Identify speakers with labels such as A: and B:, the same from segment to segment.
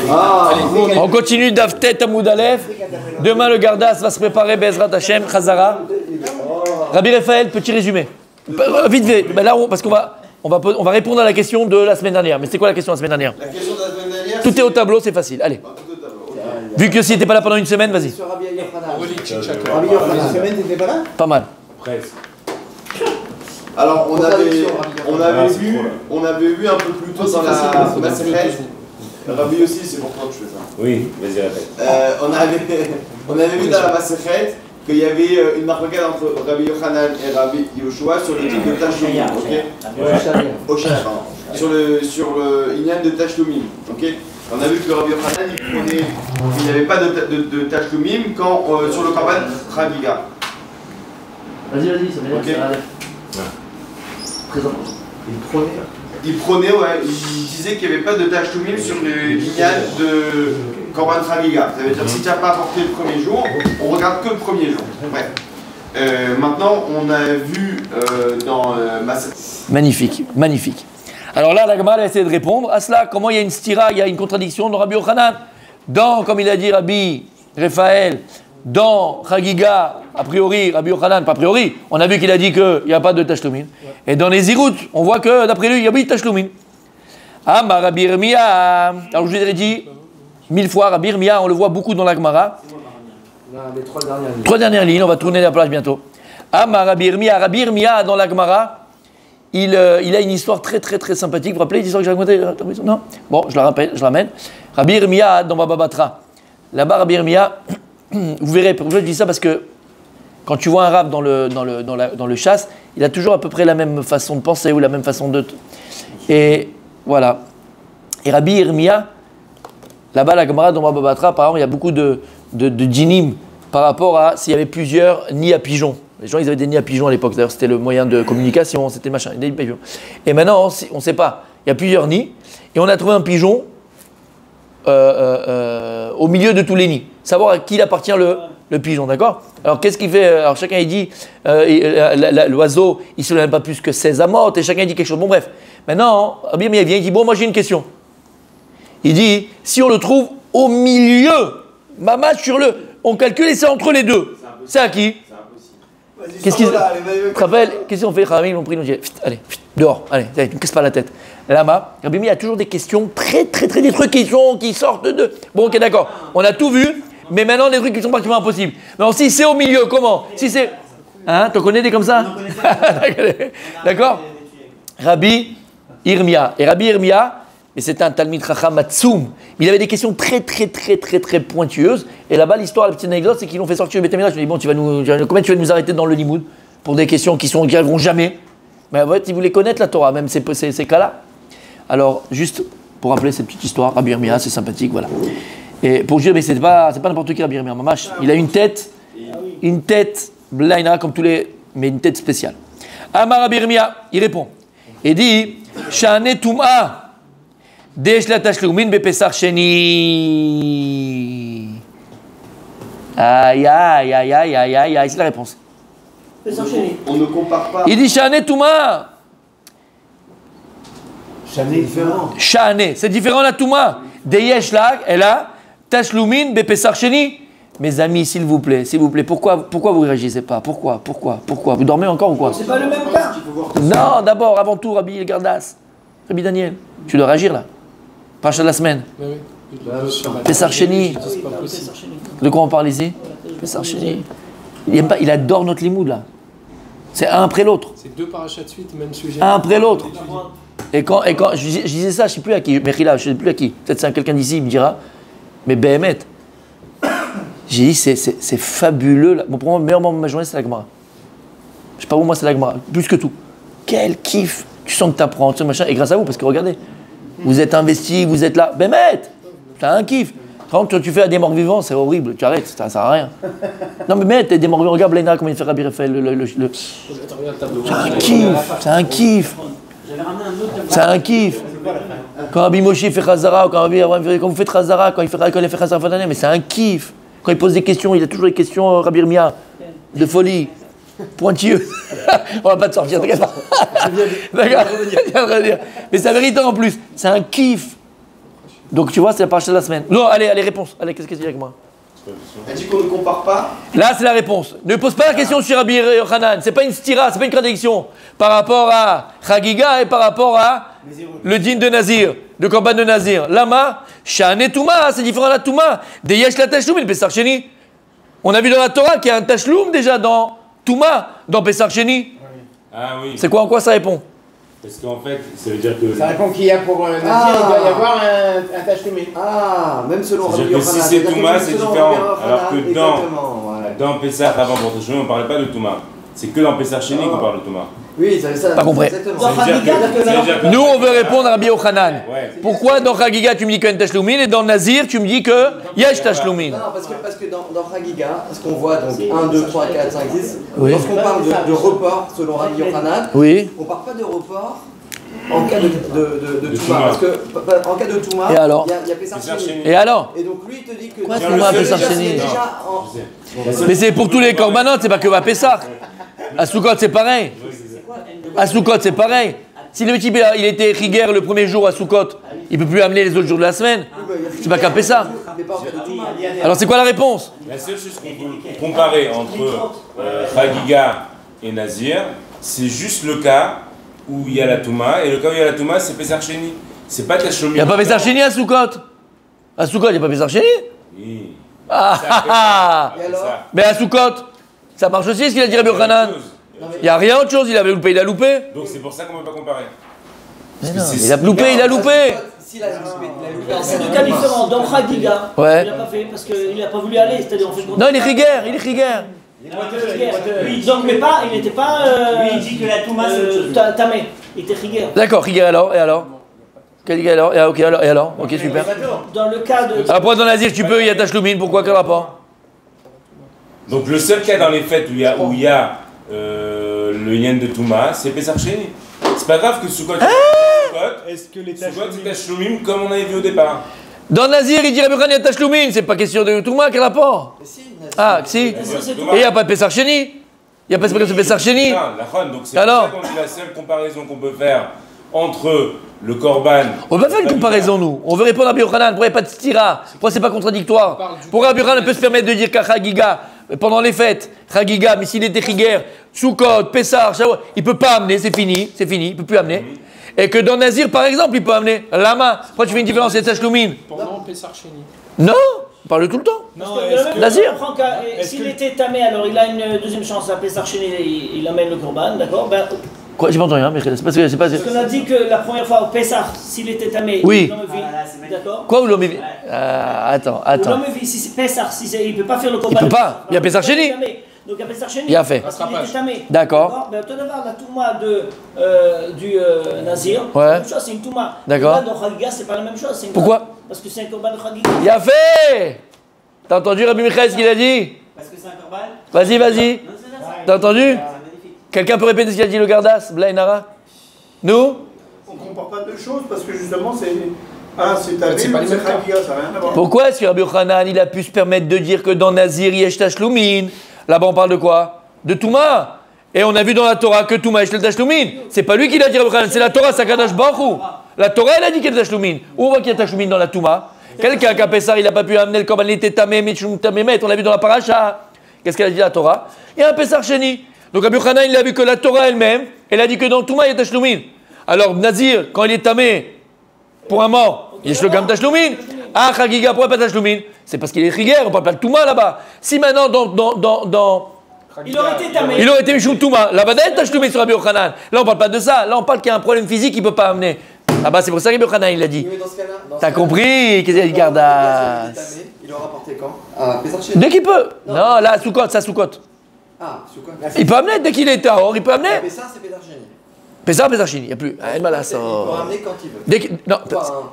A: On continue d'Aftet Amoud Aleph. Demain, le Gardas va se préparer, Bezrat Hashem, Chazara. Rabbi Raphaël, petit résumé. Vite fait, ben là, parce qu'on va répondre à la question de la semaine dernière. Mais c'est quoi la question de la semaine dernière?
B: La question de la semaine dernière.
A: Tout est au tableau, c'est facile. Allez. Vu que s'il n'était pas là pendant une semaine, vas-y.
C: Rabbi Yochanan, une semaine, t'étais pas là?
A: Pas mal.
D: Presque.
B: Alors, on avait vu un peu plus tôt dans la Maseret. Rabbi aussi, c'est pour toi que je fais ça.
D: Oui, vas-y, répète.
B: On avait vu dans la Maseret qu'il y avait une marquette entre Rabbi Yochanan et Rabbi Yoshua sur le type de Tashloumim, ok? Oshaya, pardon. Sur le Inyan de Tashloumim, ok? On a vu que Rabbi Yochanan, il n'y avait pas de Tashloumim quand sur le Korban Chagiga.
E: Vas-y, ça m'énerve,
B: okay.
E: Ça présent.
B: Il prônait, ouais, il disait qu'il n'y avait pas de Tashloumim sur le Inyan de Korban Chagiga. Ça veut dire que si tu n'as pas apporté le premier jour, on regarde que le premier jour. Bref. Maintenant, on a vu dans Maseret.
A: Magnifique, magnifique. Alors là, la Gemara a essayé de répondre à cela. Comment il y a une stira, il y a une contradiction dans Rabbi Yochanan. Dans, comme il a dit Rabbi Raphaël, dans Chagiga, a priori, Rabbi Yochanan, pas a priori, on a vu qu'il a dit qu'il n'y a pas de Tashlomin. Et dans les Zirut, on voit que d'après lui, il y a oui Tashlomin. Ah, ma Rabbi Irmia, alors je vous ai dit 1000 fois, Rabbi Irmia, on le voit beaucoup dans la Gemara.
C: Les
A: trois dernières lignes, on va tourner la plage bientôt. Ah, ma Rabbi Irmia, dans la Gemara. Il a une histoire très très très sympathique. Vous vous rappelez l'histoire que j'ai racontée? Non? Bon, je la rappelle, je l'amène. Rabbi Irmia dans Baba Batra. Là-bas, Rabbi Irmia, vous verrez, pourquoi je dis ça? Parce que quand tu vois un rab dans le chasse, il a toujours à peu près la même façon de penser ou la même façon de... Et voilà. Et Rabbi Irmia, là-bas, la Gemara dans Baba Batra, par exemple, il y a beaucoup de djinim par rapport à s'il y avait plusieurs nids à pigeons. Les gens, ils avaient des nids à pigeons à l'époque. D'ailleurs, c'était le moyen de communication, c'était machin. Des pigeons. Et maintenant, on ne sait pas. Il y a plusieurs nids. Et on a trouvé un pigeon au milieu de tous les nids. Savoir à qui il appartient le pigeon, d'accord? Alors, qu'est-ce qu'il fait? Alors, chacun, il dit, l'oiseau, il ne se lève pas plus que 16 amotes. Et chacun, il dit quelque chose. Bon, bref. Maintenant, il vient, il dit, bon, moi, j'ai une question. Il dit, si on le trouve au milieu, on calcule et c'est entre les deux. C'est à qui? Qu'est-ce qu'ils te rappelle? Qu'est-ce qu'on fait? Ils l'ont pris, ils ont dit allez, dehors, allez, ne me casse pas la tête. Là-bas, il y a toujours des questions très, très, très, des trucs qui sortent de. Bon, ok, d'accord, on a tout vu, mais maintenant, des trucs qui sont pratiquement impossibles. Mais si c'est au milieu, comment? Si c'est. Hein, tu connais des comme ça? D'accord? Rabbi Irmia. Et Rabbi Irmia, et c'est un Talmid Chacham Matsoum, il avait des questions très, très, très, très, très pointueuses. Et là-bas, l'histoire, la petite anecdote, c'est qu'ils l'ont fait sortir du Beth Midrash. Je lui ai dit, bon, combien tu vas nous arrêter dans le Limoud pour des questions qui n'arriveront jamais? Mais en fait, ils voulaient connaître la Torah, même ces cas-là. Alors, juste pour rappeler cette petite histoire, Rabbi Irmia, c'est sympathique, voilà. Et pour dire, mais c'est pas n'importe qui Rabbi Irmia, mamash. Il a une tête, blaina, comme tous les, mais une tête spéciale. Amar Rabbi Irmia, il répond. Il dit, Shane Toum'a. Aïe, c'est la réponse.
B: On ne compare pas.
A: Il dit Shane Touma.
C: Shane est différent.
A: Shane, c'est différent la Touma. Deyesh là, et là, Tashlumin, Bepesar Sheni. Mes amis, s'il vous plaît, pourquoi vous ne réagissez pas? Pourquoi? Vous dormez encore ou quoi?
C: C'est pas le même cas.
A: Non, d'abord, avant tout, Rabbi Gardas, Rabbi Daniel, tu dois réagir là. Paracha de la semaine. Pessar Sheni. De quoi on parle ici? Pessar Sheni. Il adore notre limoud là. C'est un après l'autre.
F: C'est deux parachas de suite, même sujet.
A: Un après l'autre. Et quand je disais ça, je ne sais plus à qui. Mechila, je ne sais plus à qui. Peut-être c'est quelqu'un d'ici, il me dira. Mais Behemet. J'ai dit, c'est fabuleux. Là. Bon, pour moi, le meilleur moment de ma journée, c'est la Gemara. Je sais pas où, moi, c'est la Gemara. Plus que tout. Quel kiff. Tu sens que tu apprends, tu sais, machin. Et grâce à vous, parce que regardez. Vous êtes investi, vous êtes là. Bémet, t'as un kiff. Quand tu fais à des morts vivants, c'est horrible. Tu arrêtes, ça sert à rien. Non, mais Bémet, des morts vivants. Regarde Blaina, comment il fait Rabbi Raphaël. C'est un kiff. C'est un kiff. Quand Rabbi Moshe fait Chazara, quand vous faites Chazara, quand il fait Chazara fin d'année, mais c'est un kiff. Quand il pose des questions, il a toujours des questions, Rabbi Irmia, de folie. Pointilleux. On va pas te sortir, t'inquiète pas. D'accord. Mais c'est la vérité en plus. C'est un kiff. Donc tu vois, c'est la paracha de la semaine. Non, allez, réponse. Allez, qu'est-ce que tu dis avec moi?
B: Elle dit qu'on ne compare pas.
A: Là, c'est la réponse. Ne pose pas la question sur Rabbi Yochanan. C'est pas une stira, c'est pas une contradiction. Par rapport à Chagiga et par rapport à le din de Nazir, de Korban de Nazir. Lama, Shane Touma, c'est différent de la Touma. De Yesh la Tashloum, il Pessar Sheni. On a vu dans la Torah qu'il y a un Tashloum déjà dans Touma, dans Pessar Sheni.
D: Ah oui.
A: C'est quoi, en quoi ça répond?
D: Parce qu'en fait, ça veut dire que.
C: Ça répond qu'il y a pour un Nazir, il doit y avoir un tachloumé. Ah, même selon Rabbi
D: C'est-à-dire que
C: Yochanan.
D: si c'est Touma, c'est différent. Alors que
C: Exactement, ouais.
D: dans Pessah, avant pour Teshuvah, on ne parlait pas de Touma. C'est que dans Pessah Sheni qu'on parle de Touma.
C: Oui, c'est ça.
A: Pas compris.
C: Exactement.
D: Ça veut dire que-
A: Nous, on veut répondre à Rabbi Yochanan.
D: Ouais.
A: Pourquoi dans Chagiga tu me dis qu'il y a une Tashloumin et dans Nazir tu me dis que Yesh Tashloumin?
C: Non, parce que dans Chagiga, ce qu'on voit, donc 1, 2, 3, 4, 5, 6,
A: Oui.
C: lorsqu'on parle de report selon Rabbi Yochanan,
A: Oui.
C: on ne parle pas de report en cas de Touma.
D: Touma.
C: Parce que en cas de Touma,
A: Et alors
C: il y a Pessar
D: Pessar
C: Sheni.
D: Sheni.
A: Et alors?
C: Et donc lui, il te dit que.
A: Quoi,
C: déjà,
A: Touma,
C: déjà,
A: Pessar
C: c'est
A: Sheni?
C: déjà en-
A: Mais c'est pour tous les corbanotes, c'est pas que à Pessah. À Soukot, c'est pareil. À Soukot, c'est pareil. Si le type il était rigueur le premier jour à Soukot, il peut plus amener les autres jours de la semaine. C'est pas qu'à Pessah.
C: Mais pas en cas de Touma.
A: Alors c'est quoi la réponse?
D: La seule chose qu'on peut comparer entre Chagiga et Nazir, c'est juste le cas où il y a la Touma, et le cas où il y a la Touma, c'est Pessar Sheni. C'est pas Tashlomi.
A: Il n'y a pas Pessar Sheni à Soukot. À Soukot, il n'y a pas Pessar Sheni.
D: Oui.
A: Ah,
D: C'est
A: ah, ah.
C: Et alors
A: Mais à Soukot, ça marche aussi ce qu'il a dit Rabbi Yochanan. Il n'y a rien autre chose, il avait loupé, il a loupé.
D: Donc c'est pour ça qu'on ne peut pas comparer.
A: Mais
D: que
A: non,
D: c'est-
A: il a loupé, il a loupé.
C: S'il a loupé,
G: C'est deux cas différents. Dans Chagiga,
A: Ouais.
G: il n'a pas fait parce qu'il n'a pas voulu aller. C'est-à-dire, on fait
A: Non, il est rigueur, il est rigueur.
G: Donc, mais pas, il n'était pas.
H: Lui, il dit que la Touma, c'est autre chose.
G: Tamé. Il était rigueur.
A: D'accord, rigueur alors, et alors? Quel rigueur alors? Et, ok, alors, et alors? Ok, super.
G: Dans le cas de.
A: Alors pourquoi dans Nazir tu peux, il y a Tashloumin, pourquoi, quel rapport?
D: Donc le seul cas dans les fêtes où il y a le yen de Touma, c'est Pessar Sheni. C'est pas grave que Soukot,
F: Est-ce que les
D: Soukot c'est Tashloumim comme on avait vu au départ.
A: Dans Nazir, il dit Rabbi Yochanan, il y a Tashloumin, c'est pas question de Touma, quel rapport? Ah, si. Et il n'y a pas de Pessar Sheni? Il n'y a pas de Pessar Sheni?
D: Non, la Chon, donc c'est
A: Alors
D: pour ça qu'on dit la seule comparaison qu'on peut faire entre le Korban.
A: On va faire une comparaison, nous. On veut répondre à Rabbi Yochanan. Pourquoi il n'y a pas de stira? Pourquoi c'est pas contradictoire? Pourquoi Rabbi Yochanan peut se permettre de dire qu'à Chagiga, pendant les fêtes, Chagiga, mais s'il était rigueur, Soukot, Pessar, Shavuot, il peut pas amener, c'est fini, il peut plus amener. Et que dans Nazir, par exemple, il peut amener. Lama, pourquoi tu fais une différence avec Tashloumin?
F: Pendant Pessar Sheni.
A: Non, on parle tout le temps.
F: Non,
G: Parce que
F: est-ce
G: le
F: que-
A: Nazir.
G: comprend que, s'il était tamé, alors il a une deuxième chance à Pessar Sheni, il amène le Korban, d'accord? Ben,
A: Quoi, j'ai pas entendu, hein, mais c'est parce que c'est pas.
G: parce qu'on a dit que la première fois au Pessar, s'il était tamé,
A: Oui.
G: l'homme vit, d'accord?
A: Quoi, ou l'homme est- Attends.
G: Ou l'homme vit, si c'est Pessar, il ne peut pas faire le Korban.
A: Il peut pas, il y a Pessar Sheni.
G: Donc il y a Pessar Sheni.
A: Il a fait.
G: Parce qu'il était tamé.
A: D'accord.
G: Ben, tout d'abord, la Touma du Nazir,
A: Ouais.
G: c'est la même chose, c'est une Touma.
A: D'accord.
G: Là, dans Chagiga, c'est pas la même chose. c'est une
A: Pourquoi?
G: Touma. Parce que c'est un Korban de Chagiga.
A: Il a fait. T'as entendu Rabbi Michael ce qu'il a dit?
H: Parce que c'est un Korban.
A: Vas-y.
H: Non, c'est ça.
A: T'as entendu?
H: C'est magnifique.
A: Quelqu'un peut répéter ce qu'a dit le Gardas, Blainara? Nous?
I: On ne compare pas deux choses parce que justement, c'est. Un, c'est Tamé,
F: C'est pas les
I: l'autre,
F: mêmes
I: c'est
F: cas.
I: Chagiga, ça n'a rien à voir.
A: Pourquoi est-ce que Rabbi Yochanan il a pu se permettre de dire que dans Nazir yesh tashloumin? Là-bas on parle de quoi? De Touma. Et on a vu dans la Torah que Touma yesh tashloumin. C'est pas lui qui l'a dit Rabbi Yochanan, c'est la Torah, Sakadash Baruch Hu. La Torah elle a dit qu'il y a tashloumin. Où on voit qu'il y a tashloumin dans la Touma? Quelqu'un qui a Pessar, il n'a pas pu amener le Korban, il était tamé, Michum tamémet, on l'a vu dans la paracha. Qu'est-ce qu'elle a dit la Torah? Il y a un Pessar Sheni. Donc Rabbi Yochanan il a vu que la Torah elle-même, elle a dit que dans Touma il y a tashloumin. Alors Nazir, quand il est tamé pour un mort, il y a le gam tashloumin. Ah, Chagiga, pourquoi pas tashloumin? C'est parce qu'il est rigueur, on parle pas de Touma là-bas. Si maintenant dans
G: Il aurait été tamé.
A: il aurait été Mishum Touma, là-bas d'ailleurs tashloumin sur Rabbi Yochanan. Là on parle pas de ça, là on parle qu'il y a un problème physique qu'il peut pas amener. Là-bas c'est pour ça que Rabbi Yochanan il a dit.
C: Oui, mais dans ce cas-là.
A: T'as compris? Qu'est-ce qu'il a dit Gardas?
C: Il aura porté quand? Ah, Pessar Sheni.
A: Dès qu'il peut. Non, là, Soukot, ça Soukot.
C: Ah, sur quoi?
A: Il peut amener dès qu'il est dehors, il peut amener.
C: Pessar, c'est Pessar Sheni.
A: Pessar Sheni, il n'y a plus. Ah,
C: Il peut ramener quand il veut.
A: Dès que- non,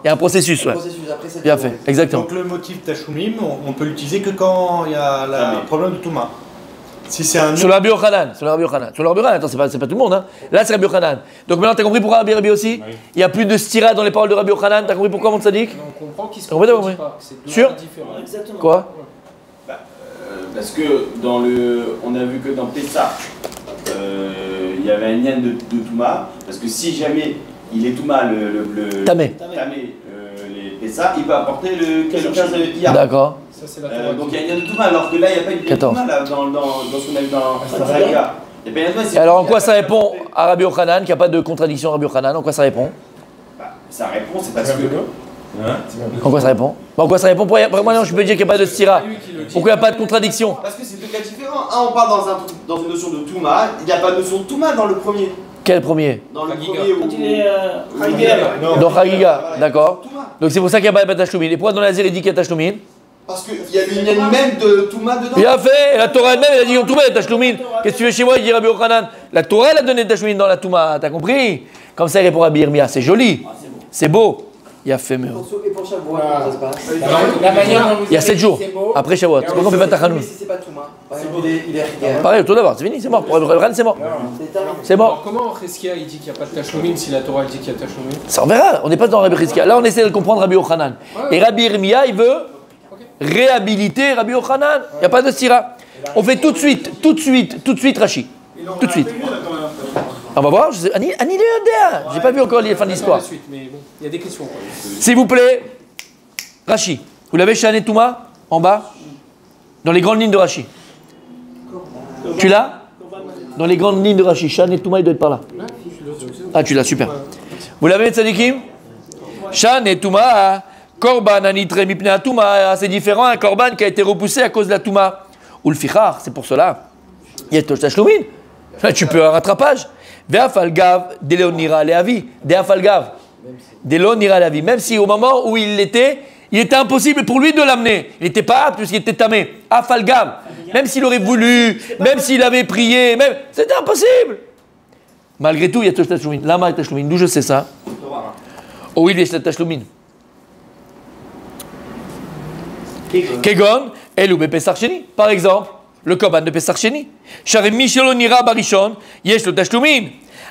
A: il y a un processus,
C: Le
A: ouais.
C: processus après, c'est
A: Bien fait, exactement.
I: Donc le motif Tashumim, on peut l'utiliser que quand il y a le problème de Touma. Si c'est un.
A: Sur le Rabbi Yochanan, sur le Rabbi Yochanan, attends, c'est pas tout le monde, hein. Là, c'est Rabbi Yochanan. Donc maintenant, t'as compris pourquoi Rabbi aussi?
D: Oui.
A: Il n'y a plus de stira dans les paroles de Rabbi Yochanan, t'as compris pourquoi, mon tzaddik?
F: On comprend qu'ils se
A: On va
F: contredisent
A: dire,
F: pas. C'est deux
A: Sûr
F: cas différents.
G: Exactement.
A: Quoi?
B: Parce que on a vu que dans Pessah, il y avait un lien de Touma. Parce que si jamais il est Touma, le
A: Tamé.
B: Tamé, les ça, il peut apporter le 15 Iyar.
A: D'accord.
F: Ça, c'est la Torah.
B: Donc il y a une Touma, alors que là, il n'y a pas une
A: 14.
B: Touma là, dans ce qu'on a vu dans Saïga. Il n'y a pas une Touma.
A: Et alors en quoi ça répond à Rabbi Yochanan, qu'il n'y a pas de contradiction à Rabbi Yochanan? En quoi ça répond?
B: Ça répond, c'est parce que. Hein?
A: En quoi ça répond? En quoi ça répond? Moi non, je peux dire qu'il n'y a pas de stira. Pourquoi il n'y a pas de contradiction?
B: Parce que c'est deux cas différents. Un, on parle dans une notion de Touma, il n'y a pas de notion de Touma dans le premier.
A: Quel premier?
B: Dans le
F: Chagiga.
B: premier où.
G: Quand il est Chagiga.
A: Dans Chagiga, d'accord.
B: Touma.
A: Donc c'est pour ça qu'il n'y a pas de Tashlumin. Et pourquoi dans l'Azir il dit qu'il y a Tashlumin?
B: Parce qu'il y a l'union même de Touma dedans.
A: Il a fait, et la Torah elle-même, elle a dit en Touma, il y a Tashlumin. Qu'est-ce que tu fais chez moi? Il dit Rabbi Yochanan. La Torah, elle a donné Tashlumin dans la Touma, t'as compris? Comme ça, il répond à Rabbi Yirmiyah. C'est joli, c'est beau. Il a fait mieux.
C: Et pour Shavuot, comment ça se passe?
F: La manière dont vous
A: Il y a 7 jours,
F: c'est beau.
A: après Shavuot. Pourquoi on fait pas Tachanoun?
C: Mais si c'est pas Touma, par exemple, il est Riga.
A: Pareil, tout d'abord, c'est fini, c'est mort. Pour Ren, c'est mort. C'est mort.
F: Alors, comment Cheskia il dit qu'il n'y a pas de Tashlumin si la Torah elle dit qu'il y a Tashlumin?
A: Ça, on verra, on n'est pas dans Rabbi Chizkia. Là, on essaie de comprendre Rabbi Yochanan. Et Rabbi Yirmiyah, il veut réhabiliter Rabbi Yochanan. Il n'y a pas de stira. On fait tout de suite Rashi. Tout de suite. On va voir. Ani Léodéa. J'ai pas vu encore les fins de l'histoire.
F: Mais bon, il y a des questions. Quoi.
A: S'il vous plaît, Rashi. Vous l'avez chez Anetouma, en bas, dans les grandes lignes de Rashi. Tu l'as? Dans les grandes lignes de Rashi. Chez Anetouma, il doit être par là. Ah, tu l'as, super. Vous l'avez, Tzadikim? Chez Anetouma, Korban anitre mipne Touma. C'est différent, un Korban qui a été repoussé à cause de la Touma. Ou le Fichar, c'est pour cela. Il y a Tashlumin. Tu peux un rattrapage. Ve'afalgav, Delonira Leavi. De'afalgav. Delonira Leavi. Même si au moment où il était impossible pour lui de l'amener. Il n'était pas apte puisqu'il était tamé. Afalgav. Même s'il aurait voulu, même s'il avait prié, c'était impossible. Malgré tout, il y a Tashlumin. Lama et Tashlumin. D'où je sais ça? Oh oui, il y a Tashlumin. Kegon, Elou Pesach Sheni. Par exemple, le Korban de Pesach Sheni. Sharem Michelon Nira Barishon, Yesh le Tashlumin.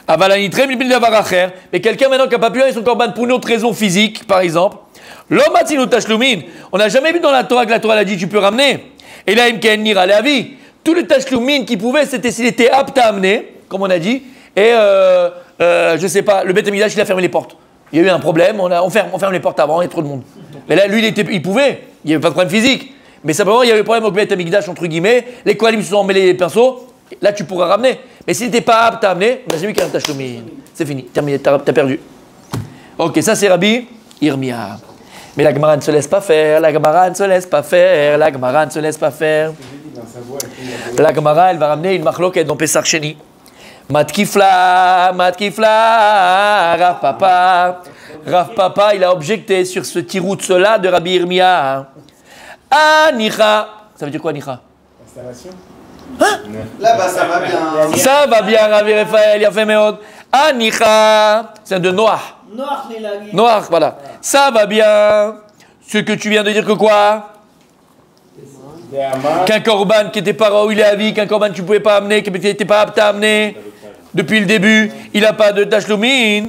A: Avalanitrem Libin Davar Acher. Mais quelqu'un maintenant qui n'a pas pu aller son Korban pour une autre raison physique, par exemple. L'Omatzinu Tashlumin. On n'a jamais vu dans la Torah que la Torah l'a dit tu peux ramener. Et là, Imken Nira Leavi. Tous les Tashlumin qu'il pouvait, c'était s'il était apte à amener, comme on a dit. Et je sais pas, le Beth Amikdash, il a fermé les portes. Il y a eu un problème, on ferme les portes avant, il y a trop de monde. Mais là, lui, il pouvait, il n'y avait pas de problème physique. Mais simplement, il y avait un problème au Beth Amikdash, entre guillemets, les Kohanim se sont emmêlés les pinceaux, là, tu pourras ramener. Mais s'il n'était pas apte à amener, on n'a jamais vu qu'il y a un Tashlumin. C'est fini, terminé, t'as perdu. Ok, ça c'est Rabbi Yirmiyah. Mais la Gemara ne se laisse pas faire, la Gemara ne se laisse pas faire, la Gemara ne se laisse pas faire. La Gemara, elle va ramener une machloket dans Pesach Sheni. Matkifla, Rav Papa. Rav Papa, il a objecté sur ce tiroutz-là de Rabbi Yirmiyah. Anicha. Ça veut dire quoi, Anicha?
I: Installation.
A: Hein?
B: Là-bas, ça va bien.
A: Ça va bien, Rabbi Raphaël, il a fait méod. Anicha. C'est de Noah. Noah, voilà. Ça va bien. Ce que tu viens de dire que quoi? Qu'un korban qui n'était pas où il est à vie, qu'un korban que tu ne pouvais pas amener, qui n'était pas apte à amener depuis le début, il n'a pas de tashlumin.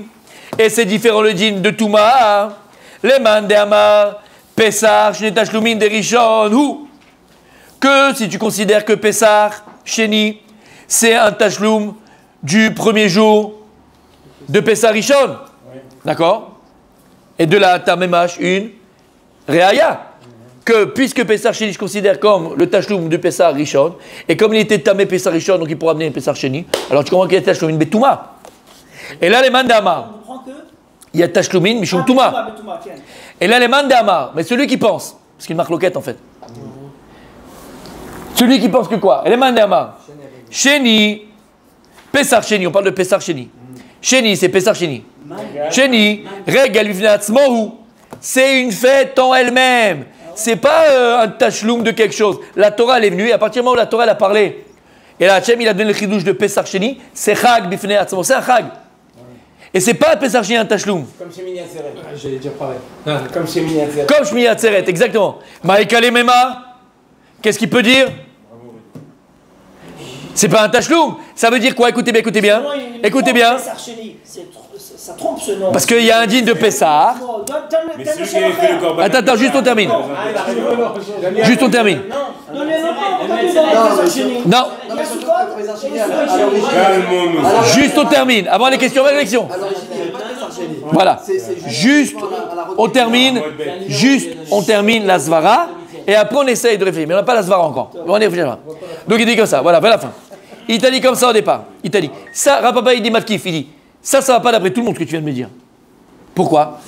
A: Et c'est différent le din de Touma. Les man de Amar, Pessah, Shne tashlumin de Rishon, ou que si tu considères que Pessah, Sheni, c'est un tashlum du premier jour de Pessah Rishon. D'accord? Et de la Tamemash, une Reaya. Que puisque Pessah Sheni, je considère comme le Tashloum de Pessah Rishon, et comme il était Tamé Pessah Rishon, donc il pourra amener Pessah Sheni, alors tu comprends qu'il y a Tashloumin Betouma. Et là, les Mandamar, il y a Tashloumin Mishum Touma. Et là, les Mandamar, mais celui qui pense, parce qu'il marque loquette en fait. Celui qui pense que quoi? Et les Mandamar, Sheni, Pessah Sheni, on parle de Pessah Sheni. Sheni, c'est Pessah Sheni. Sheni, Regal Vivnatzmohu, c'est une fête en elle-même. C'est pas un tachloum de quelque chose. La Torah, elle est venue, et à partir du moment où la Torah, elle a parlé, et là, Hachem, il a donné le chidouche de Pesach Sheni, c'est Chag Bifnei Atzmo, c'est un Chag. Et c'est pas Pesach Sheni un tachloum.
F: Comme chez Mini Atzeret. J'allais dire pareil. Comme chez Mini Atzeret.
A: Comme chez Mini Atzeret, exactement. Maïkale Mema, qu'est-ce qu'il peut dire? C'est pas un tachloum. Ça veut dire quoi? Écoutez bien, écoutez bien. Écoutez bien.
G: Ça trompe ce nom.
A: Parce qu'il y a un digne de Pessah.
D: Mais celui qui avait fait le korban.
A: Attends, juste on termine. Juste on termine. Non. Juste on termine. Avant les questions, réflexion. Voilà. Juste. on termine, juste, on termine la svara, et après on essaye de réfléchir. Mais on n'a pas la svara encore. On y réfléchira. Donc il dit comme ça, voilà, vers la fin. Il t'a dit comme ça au départ. Il t'a dit, ça, Rapapa, il dit Matkif, il dit, ça va pas d'après tout le monde ce que tu viens de me dire. Pourquoi?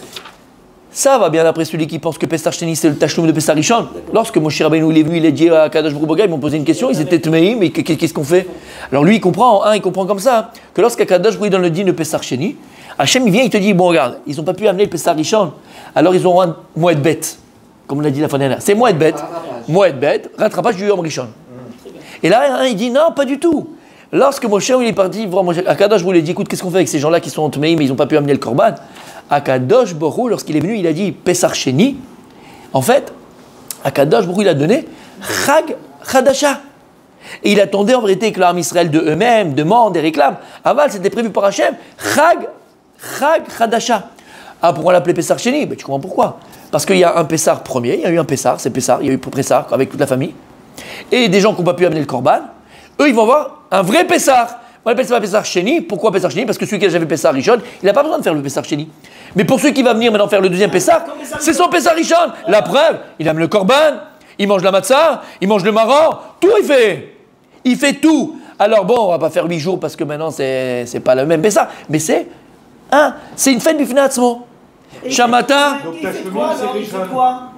A: Ça va bien d'après celui qui pense que Pessar Sheni c'est le Tachloum de Pessar Rishon. Lorsque Moshe Rabbeinu il est venu, il a dit à Kadosh Baruch Hu, ils m'ont posé une question, ils étaient tmeim, mais qu'est-ce qu'on fait? Alors lui il comprend, il comprend comme ça, que lorsque Kadosh Baruch Hu donne le din de Pessar Sheni, Hachem il vient, il te dit, bon regarde, ils n'ont pas pu amener le Pessar Rishon, alors ils auront un Moed Bet, comme on l'a dit la fois dernière. C'est Moed Bet, rattrapage du Yom Rishon. Et là il dit, non, pas du tout. Lorsque Moshe il est parti voir Kadosh Baruch Hu, il a dit, écoute, qu'est-ce qu'on fait avec ces gens-là qui sont tmeim, mais ils n'ont pas pu amener le Korban? Akadosh Baruch Hu, lorsqu'il est venu, il a dit Pessar Sheni. En fait, Akadosh Baruch Hu, il a donné Chag Chadasha. Et il attendait en vérité que l'armée Israël de eux-mêmes demande et réclame. Aval, c'était prévu par Hachem. Chag Chadasha. Ah, pourquoi l'appeler Pessar Sheni? Ben, tu comprends pourquoi? Parce qu'il y a un Pessar premier, il y a eu un Pessar, c'est Pessar, il y a eu Pessar avec toute la famille. Et des gens qui n'ont pas pu amener le Korban, eux, ils vont avoir un vrai Pessar. On appelle ça Pessar Sheni. Pourquoi Pessar Sheni? Parce que celui qui a déjà fait Pessar Rishon, il n'a pas besoin de faire le Pessar Sheni. Mais pour ceux qui vont venir maintenant faire le deuxième Pessar, c'est son Pessar Rishon. La preuve, il aime le Korban, il mange la matzah, il mange le marron, tout il fait. Il fait tout. Alors bon, on va pas faire 8 jours parce que maintenant c'est pas le même Pessar, mais c'est une fête bifnatzmo. Shamata.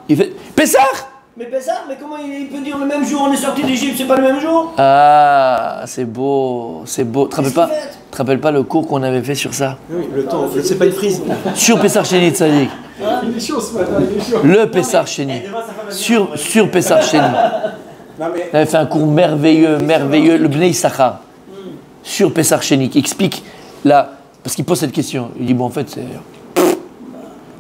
A: Il fait Pessar.
G: Mais Pessah, mais comment il peut dire le même jour on est sorti d'Égypte, c'est pas le même jour?
A: Ah, c'est beau, c'est beau. Tu te rappelles pas le cours qu'on avait fait sur ça?
I: Oui, le temps, c'est pas une frise.
A: Sur Pessar Sheni Tzadik.
I: Il est chaud ce matin, il est chaud.
A: Le Pessar Sheni. Sur Pessar Sheni. On avait fait un cours merveilleux, le Bnei Issachar. Sur Pessar Sheni, qui explique parce qu'il pose cette question. Il dit, bon, en fait,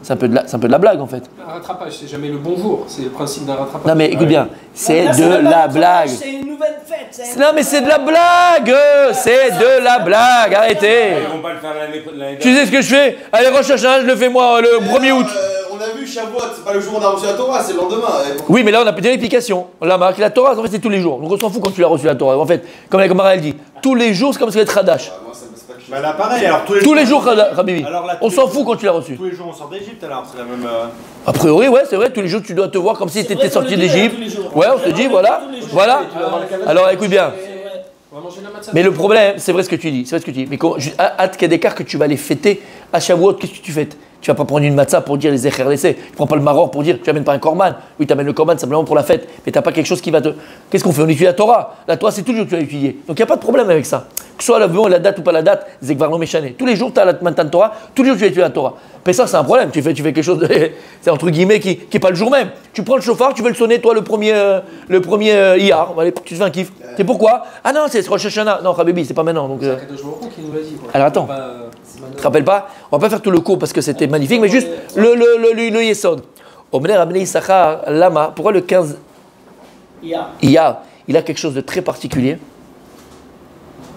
A: c'est un peu de la blague en fait.
F: Un rattrapage, c'est jamais le bon jour, c'est le principe d'un rattrapage.
A: Non mais écoute bien, c'est de la blague.
G: C'est une nouvelle fête.
A: Non mais c'est de la blague, c'est de la blague, arrêtez.
D: Ils vont pas le faire l'année
A: Tu sais ce que je fais? Allez, Rosh Hashanah, je le fais moi le 1er août.
B: On a vu Shavuot, c'est pas le jour où on a reçu la Torah, c'est le lendemain.
A: Oui mais là on a pété l'explication. La marque, la Torah, en fait c'est tous les jours. Donc on s'en fout quand tu l'as reçu la Torah. En fait, comme la Gemara elle dit, tous les jours c'est comme si c'était Hadash.
I: Bah là pareil, alors
A: tous les jours, Habibi. On s'en fout quand tu l'as reçu.
I: Tous les jours on sort d'Égypte alors, c'est la même.
A: A priori, ouais, c'est vrai, tous les jours tu dois te voir comme si tu étais sorti d'Égypte. Ouais, on te dit, voilà. Alors écoute bien. Mais le problème, c'est vrai ce que tu dis, Mais hâte qu'il y ait des cas que tu vas les fêter à Shavuot, qu'est-ce que tu fêtes? Tu vas pas prendre une matzah pour dire les Zecher Lessé, tu prends pas le maror pour dire, tu amènes pas un korban. Oui, tu amènes le korban simplement pour la fête, mais tu n'as pas quelque chose qui va te. Qu'est-ce qu'on fait? On étudie la Torah. La Torah, c'est tous les jours que tu vas étudier. Donc il n'y a pas de problème avec ça. Que ce soit la date ou pas la date, Zekvarno Méchané. Tous les jours, tu as la Matan Torah, tous les jours, tu vas étudier la Torah. Mais ça, c'est un problème. Tu fais quelque chose, c'est entre guillemets, qui n'est pas le jour même. Tu prends le chauffard, tu veux le sonner, toi, le premier Iyar. Allez, tu te fais un kiff. C'est pourquoi? Ah non, c'est Rosh Hashanah. Non, Habibi, c'est pas maintenant. Donc,
F: C'est Kadosh Baruch Hu qui nous l'a dit.
A: Alors attends. Tu te rappelles pas? On va pas faire tout le cours parce que c'était magnifique, mais juste le Yesod. Omner Abnei Issachar Lama. Pourquoi le 15 Iyar, il a quelque chose de très particulier.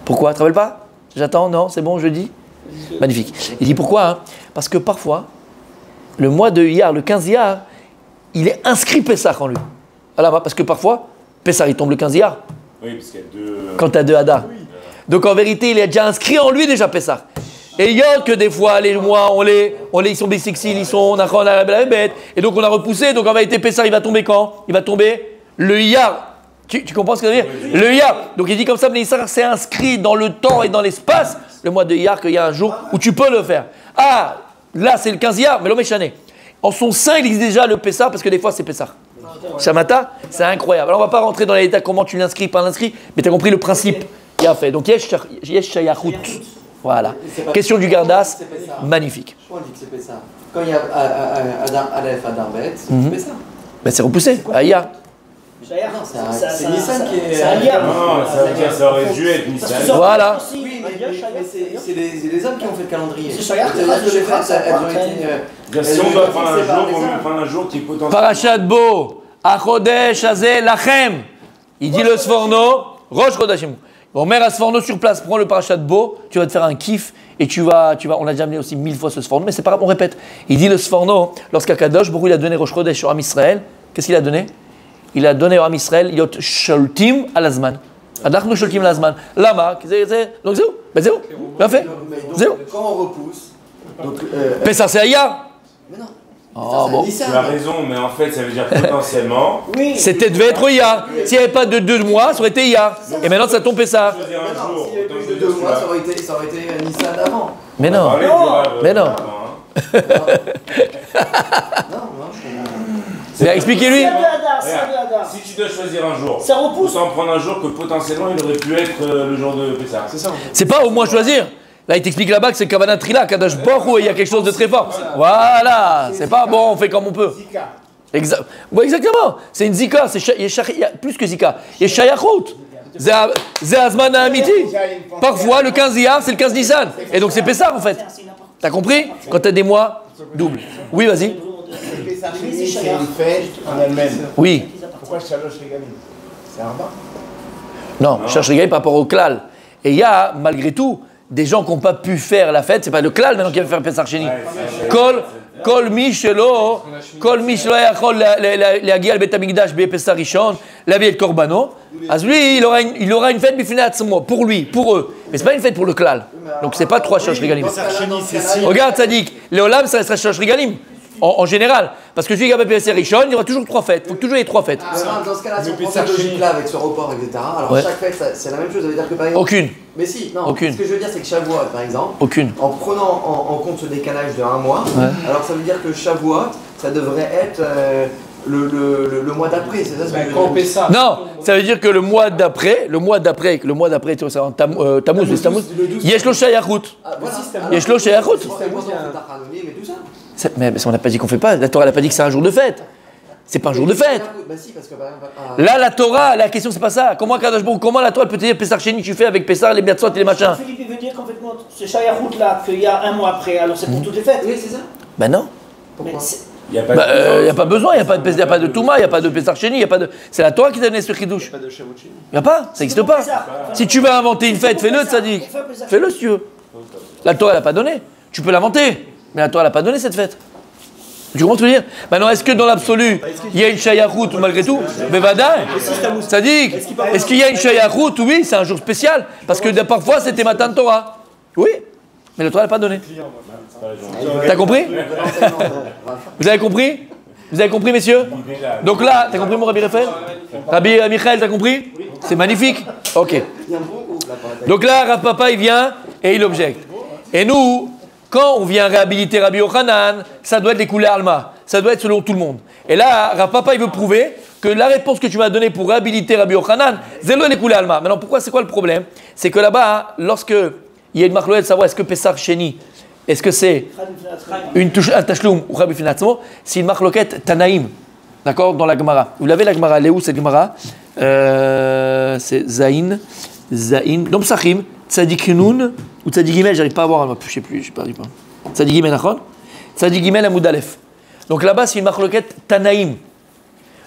A: Pourquoi? Tu te rappelles pas? J'attends, non? C'est bon, je dis? Magnifique. Il dit pourquoi? Parce que parfois, le mois de Iyar, le 15 Iyar, il est inscrit Pessah en lui. Lama, parce que parfois, Pessah il tombe le 15 Iyar.
D: Oui, parce qu'il y a deux.
A: Quand tu as deux Hadar. Donc en vérité, il est déjà inscrit en lui déjà Pessah. Et il y a que des fois, les mois, ils sont bissexil, ils sont bête. Et donc on a repoussé. Donc en vérité, Pessah, il va tomber quand? Il va tomber le Iyar. Tu comprends ce que ça veut dire? Le Iyar. Donc il dit comme ça, mais c'est inscrit dans le temps et dans l'espace, le mois de Iyar, qu'il y a un jour où tu peux le faire. Ah, là c'est le 15 Iyar, mais l'homme est chané. En son sein, il existe déjà le Pessah, parce que des fois c'est Pessah. Shamata, c'est incroyable. Alors on ne va pas rentrer dans les détails, comment tu l'inscris, pas l'inscris, mais tu as compris le principe qu'il a fait. Donc Yesh Shayachut. Voilà. Question du Gardas, magnifique.
E: Je crois qu'on dit que c'est Pessah. Quand il y a Aleph, Adar, Bet, c'est Pessah.
A: Ben c'est repoussé, Aya.
E: C'est Nissan qui est.
D: Non, ça veut dire ça aurait dû être Nissan.
A: Voilà.
E: Oui, mais c'est les hommes qui ont fait le calendrier.
G: C'est-à-dire
E: que les fêtes, elles ont été.
D: Si on doit prendre un jour, on va prendre un jour qui est potentiel.
A: Parashat Bo, Achodesh Azeh Lachem. Il dit le Sforno, Rosh Chodashim. Omer à Sforno sur place, prends le Parashat Bo, tu vas te faire un kiff et tu vas, on a déjà amené aussi 1000 fois ce Sforno, mais c'est pas grave, on répète. Il dit le Sforno, lorsqu'Akadosh Baruch Hu il a donné Rosh Chodesh au Am Israël, qu'est-ce qu'il a donné? Il a donné au Am Israël, Yot Sholtim Alazman. Adachnu Sholtim Alazman. Lama, donc c'est où? Ben c'est où? Bien fait. C'est où?
E: Quand on repousse.
A: Pessah c'est Aya.
E: Mais non.
A: Oh, bon.
D: Tu as raison, mais en fait, ça veut dire potentiellement.
G: Oui.
A: C'était devait être Iyar. S'il n'y avait pas de 2 mois, ça aurait été Iyar. Et maintenant, ça tombe ça.
D: Choisir un jour.
E: S'il y avait plus de 2 mois, ça aurait été Nissan avant.
A: Mais non. Mais non. Mais expliquez-lui.
G: C'est un Hadar.
D: Si tu dois choisir un jour,
G: Ça repousse.
D: autant prendre un jour que potentiellement il aurait pu être le jour de Pessah. C'est ça.
A: C'est pas au moins choisir. Là, il t'explique là-bas que c'est Kavanah Trila, Kadash Baruch, il y a quelque chose de très fort. Voilà, c'est pas bon, on fait comme on peut. Ouais, exactement. C'est une Zika, il y a plus que Zika. Il y a Shayachut. C'est Azman Amiti. Parfois, le 15 Iyar, c'est le 15 Nissan. Et donc, c'est Pessah en fait. T'as compris? Quand t'as des mois doubles. Oui, vas-y.
C: C'est une fête en elle-même.
A: Oui.
C: Pourquoi Shalosh Regalim? C'est Arba?
A: Non, je cherche les gars par rapport au klal. Et il y a, malgré tout, des gens qui n'ont pas pu faire la fête. C'est pas le klal maintenant qui va faire Pessah Sheni. Kol Mishelo Yachol Leagia al Bet Hamikdash Be Pessah Rishon, Lavi et Korbano. Lui, il aura une fête Bifnei Atzmo, pour lui, pour eux. Mais c'est pas une fête pour le klal. Donc c'est pas 3 Shalosh Regalim. Regarde, Sadik, Léolam, ça restera Shalosh Regalim. En général, parce que celui qui a Pessah Rishon, il y aura toujours 3 fêtes. Il faut toujours y ait 3 fêtes.
E: Dans ce cas-là, si on prend cette logique-là avec ce report, etc., alors chaque fête, c'est la même chose. Ça veut dire que par exemple.
A: Aucune.
E: Mais si, non.
A: Aucune.
E: Ce que je veux dire, c'est que Shavuot, par exemple.
A: Aucune.
E: En prenant en compte ce décalage de 1 mois, alors ça veut dire que Shavuot, ça devrait être le mois d'après, c'est ça ce que je veux dire?
A: Non, ça veut dire que le mois d'après, tu vois ça en Tammuz, c'est Tammuz. Yesh lo shayachut. Yesh lo shayachut. Mais on n'a pas dit qu'on fait pas. La Torah n'a pas dit que c'est un jour de fête. C'est pas un jour de fête. Là, la Torah, la question c'est pas ça. Comment la Torah peut te dire Pessah Sheni, tu fais avec Pessah, les Miatzot et les machins?
G: Philippe, il veut dire qu'en fait, ce Shayachut là, qu'il y a 1 mois après, alors c'est pour toutes les fêtes.
E: Oui, c'est ça.
A: Ben non.
E: Pourquoi?
D: Il n'y a
A: pas besoin, il n'y a pas de Touma, il n'y a pas de Pessah Sheni, il y a pas de. C'est la Torah qui t'a donné ce chidouche. Il n'y a pas, ça n'existe pas. Si tu veux inventer une fête, fais-le, Tzadik. Fais-le si tu veux. La Torah, elle n'a pas donné. Tu peux l'inventer, mais la Torah, elle n'a pas donné cette fête. Tu comprends ce que je veux dire? Maintenant, est-ce que dans l'absolu, il y a une Shayachut malgré tout? Mais Vadaï, Tzadik, est-ce qu'il y a une Shayachut? Oui, c'est un jour spécial, parce que parfois c'était Matan Torah. Oui, mais la Torah n'a pas donné. T'as compris? Vous avez compris? Vous avez compris, messieurs? Donc là, t'as compris mon Rabbi Raphaël? Rabbi Michael, t'as compris? C'est magnifique? Ok. Donc là, Rav Papa, il vient et il objecte. Et nous, quand on vient réhabiliter Rabbi Yochanan, ça doit être les coulées Alma. Ça doit être selon tout le monde. Et là, Rav Papa, il veut prouver que la réponse que tu m'as donnée pour réhabiliter Rabbi Yochanan, c'est les coulées Alma. Maintenant, pourquoi? C'est quoi le problème? C'est que là-bas, lorsque il y a une marloette de savoir est-ce que Pessah Sheni, est-ce que c'est un tachloum ou Rabbi Finatzmo, c'est une marloquette Tanaïm, d'accord, dans la Gemara. Vous l'avez la Gemara, elle est où cette Gemara? C'est Zain, donc Psachim, Tzadik Nun ou Tzadik Gimel, j'arrive pas à voir, je sais plus, je ne sais pas. Tzadik Gimel, d'accord? Tzadik Gimel Amoud Aleph. Donc là-bas, c'est une marloquette Tanaïm,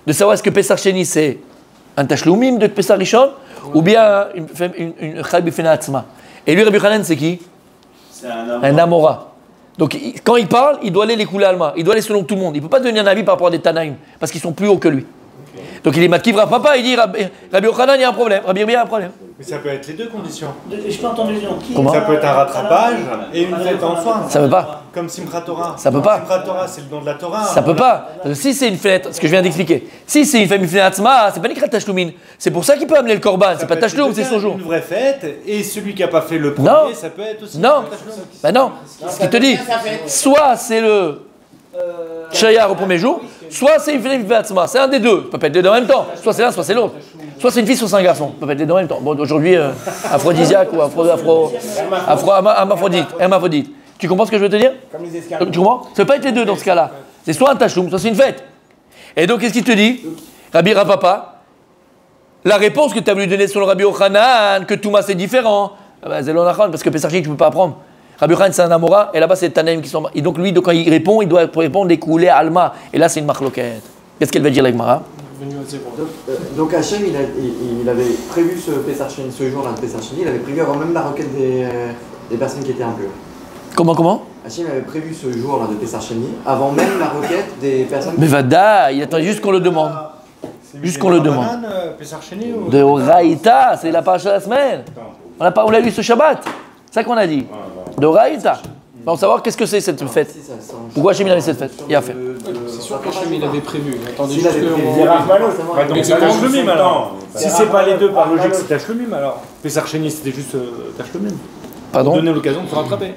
A: de savoir est-ce que Pessah Sheni c'est un tachloumim de Pessah Rishon ou bien une Rabbi Finatzma. Et lui, Rabbi Yochanan, c'est qui? C'est un Amora. Donc, quand il parle, il doit aller les couler Alma. Il doit aller selon tout le monde. Il ne peut pas donner un avis par rapport à des Tanaïm, parce qu'ils sont plus hauts que lui. Okay. Donc, il est Matkiv Rav Papa, il dit Rabbi Yochanan, il y a un problème. Rabbi Yochanan, il y a un problème.
I: Mais ça peut être les deux conditions.
G: Je peux entendre les gens.
A: Comment?
I: Ça peut être un rattrapage et une fête en soi.
A: Ça peut pas.
I: Comme Simchat Torah.
A: Ça peut pas.
I: Simchat Torah, c'est le don de la Torah.
A: Ça peut pas. Si c'est une fête, ce que je viens d'expliquer, si c'est une famille Finatzma, c'est pas Nikrat Tachloumin. C'est pour ça qu'il peut amener le Korban. C'est pas Tachloum, c'est son jour.
I: Une vraie fête et celui qui n'a pas fait le premier, ça peut être aussi.
A: Non. Ben non. Ce qu'il te dit, soit c'est le Shayar au premier jour, soit c'est une famille Finatzma. C'est un des deux. Ça peut pas être les deux en même temps. Soit c'est l'un, soit c'est l'autre. Soit c'est une fille, soit c'est un garçon. Ça peut être les deux en même temps. Bon, aujourd'hui, aphrodisiaque ou hermaphrodite. Tu comprends ce que je veux te dire? Tu comprends? Ça ne peut pas être les deux dans ce cas-là. C'est soit un tachloum, soit c'est une fête. Et donc, qu'est-ce qu'il te dit? Rabbi Rav Papa, la réponse que tu as voulu donner sur le Rabbi Yochanan, que Touma c'est différent, c'est l'onachon, parce que Pessah Sheni, tu ne peux pas apprendre. Rabbi Yochanan, c'est un Amora, et là-bas, c'est Tanaïm qui sont. Et donc, lui, quand il répond, il doit répondre des coulées Alma. Et là, c'est une marloquette. Qu'est-ce qu'elle va dire, la Gemara?
E: Donc Hachem, il avait prévu ce Pessah Sheni, ce jour-là de Pessah Sheni, il avait prévu avant même la requête des personnes qui étaient impures.
A: Comment
E: Hachem avait prévu ce jour-là de Pessah Sheni avant même la requête des personnes.
A: Mais Vada, il attend juste qu'on le demande. Juste qu'on le demande. De Raïta, c'est la paracha de la semaine. On l'a lu ce Shabbat. C'est ça qu'on a dit. De Raïta. On va savoir qu'est-ce que c'est cette fête. Pourquoi Hachem il avait cette fête? Il a fait.
F: C'est sûr qu'Hachem il avait prévu. Attendez
C: S'il
F: juste
C: avait
F: que
C: prévu.
F: on-
C: C'est
J: Donc c'est Tachlumim alors. Si c'est pas les deux par logique, c'est Tachlumim alors. Pessar Sheni c'était juste Tachlumim.
A: Pardon?
J: Donner l'occasion de se rattraper.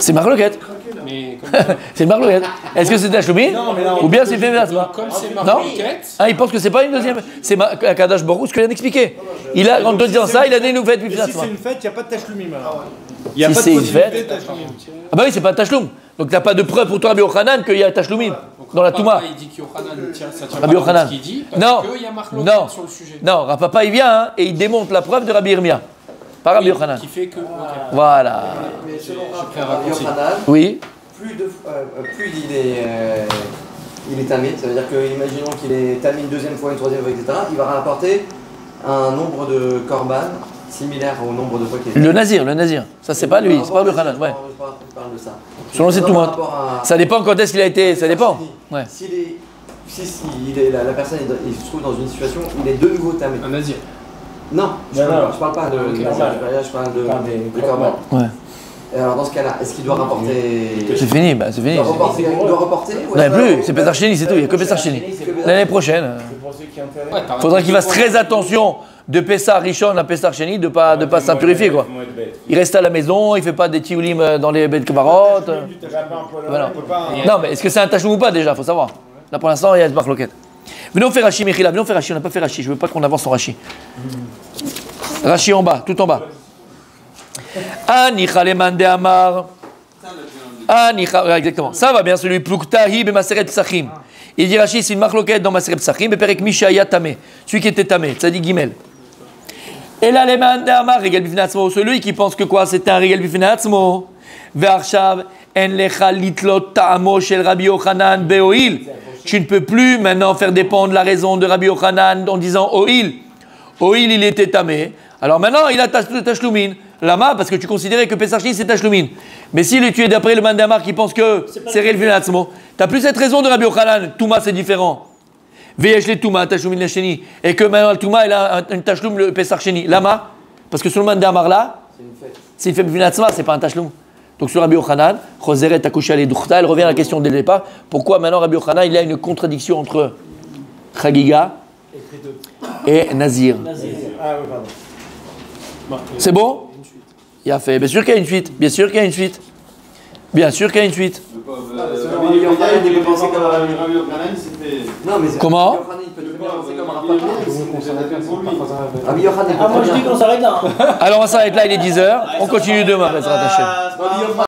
A: C'est Marloquette.
F: Mais comme
A: C'est Marloquette. Est-ce que c'est Tachloumi ou bien c'est fait
F: comme c'est
A: Non?
F: Marloquette,
A: Ah, il pense que c'est pas une deuxième. C'est Kadash Baruch, ce que vient d'expliquer. Il a, en te disant ça, il a dit nous faites
J: Mais si c'est une fête, il n'y a pas de Tachlumim alors. Il n'y a
A: Si
J: pas de
A: c'est une
J: possibilité
A: fête-
J: de Tachlumim.
A: Ah bah oui, c'est pas Tachloum. Donc t'as pas de preuve pour toi, Rabbi Yochanan, qu'il y a Tachloumim dans la Touma.
F: il dit qu'Yochanan tient, ça tient
A: Rabbi
F: pas compte de
A: Yochanan.
F: ce qu'il dit,
A: Non.
F: parce qu'il y a
A: Non.
F: Marloquette sur le sujet.
A: Non, Rapapa il vient hein, et il démonte la preuve de Rabbi Irmia. Pas Rabbi Yochanan.
F: Qui fait que. ok.
A: Voilà.
E: Mais selon
F: pris un
E: Rabbi
F: raccourci.
E: Yochanan,
A: Oui.
E: plus il est tamé, ça veut dire que, imaginons qu'il est tamé une deuxième fois, une troisième fois, etc., il va rapporter un nombre de korban similaire au nombre de fois qu'il est
A: Le Nazir. Ça c'est pas lui, c'est pas Rabbi Yochanan. Ouais.
E: Je parle de ça.
A: Selon ces
E: Par
A: Touma.
E: rapport à-
A: Ça dépend quand est-ce qu'il a été. Ça dépend. Ouais.
E: Si la personne il se trouve dans une situation où il est de nouveau tamé.
F: Un nazir.
E: Non, je parle pas de
F: Ok.
E: je parle de korban.
A: Ouais.
E: Et alors dans ce cas-là, est-ce qu'il doit rapporter
A: C'est fini, bah c'est fini.
E: Il doit reporter ou
A: Non,
E: est-ce
A: plus,
E: que-
A: c'est Pesach Sheni, c'est tout, il n'y a que Pesach Sheni. L'année prochaine.
F: Ouais, t'as
A: Faudrait qu'il fasse très attention de Pesach Rishon à Pesach Sheni, de pas s'impurifier quoi. Il reste à la maison, il fait pas des tioulim dans les bêtes kavarot. Voilà. Non, mais est-ce que c'est un tachloum ou pas déjà? Faut savoir. Là pour l'instant, il y a une marloquette. Venons faire Rashi, Mechila, venons faire Rashi, on n'a pas fait Rashi, je veux pas qu'on avance en Rashi. Rashi en bas, tout en bas. Anicha lemande amar. Exactement. Ça va bien, celui Pluktahi Bemaseret Psachim. Il dit Rashi, c'est une marloquette dans Maseret Psachim, Beperek Mishaya Tamé. Celui qui était Tamé, Tzadik Gimel. Et là, lemande amar, Regel Bifnatzmo. Celui qui pense que quoi? C'est un Regel Bifnatzmo. Ve'arshav, en lecha litlot ta'amo shel Rabbi Yochanan be'oil. Tu ne peux plus maintenant faire dépendre la raison de Rabbi Yochanan en disant Oil. Oil, il était tamé. Alors maintenant, il a Tachloumin. Lama, parce que tu considérais que Pesach Sheni c'est Tachloumin. Mais si tu es d'après le Mandamar qui pense que c'est Réel Finatzmo, tu n'as plus cette raison de Rabbi Yochanan. Touma, c'est différent. Veyesh le Touma, Tachloumin le Sheni. Et que maintenant, le Touma, il a un Tachloum, le Pesach Sheni. Lama, parce que sur le Mandamar là, c'est une fête Finatzma, c'est pas un Tachloum. Donc sur Rabbi Yochanan, Choseret Akusha le Duchta, elle revient à la question dès le départ. Pourquoi maintenant Rabbi Yochanan, il y a une contradiction entre Chagiga et Nazir. C'est bon? Il a fait. Bien sûr qu'il y a une suite. Bien sûr qu'il y a une suite. Bien sûr qu'il y a une suite.
E: Non, mais
A: Comment?
E: Rabbi Yochanan,
G: Ah, moi je dis qu'on s'arrête là.
A: Alors on s'arrête là, il est 10h. On continue demain, Bezrat Hashem.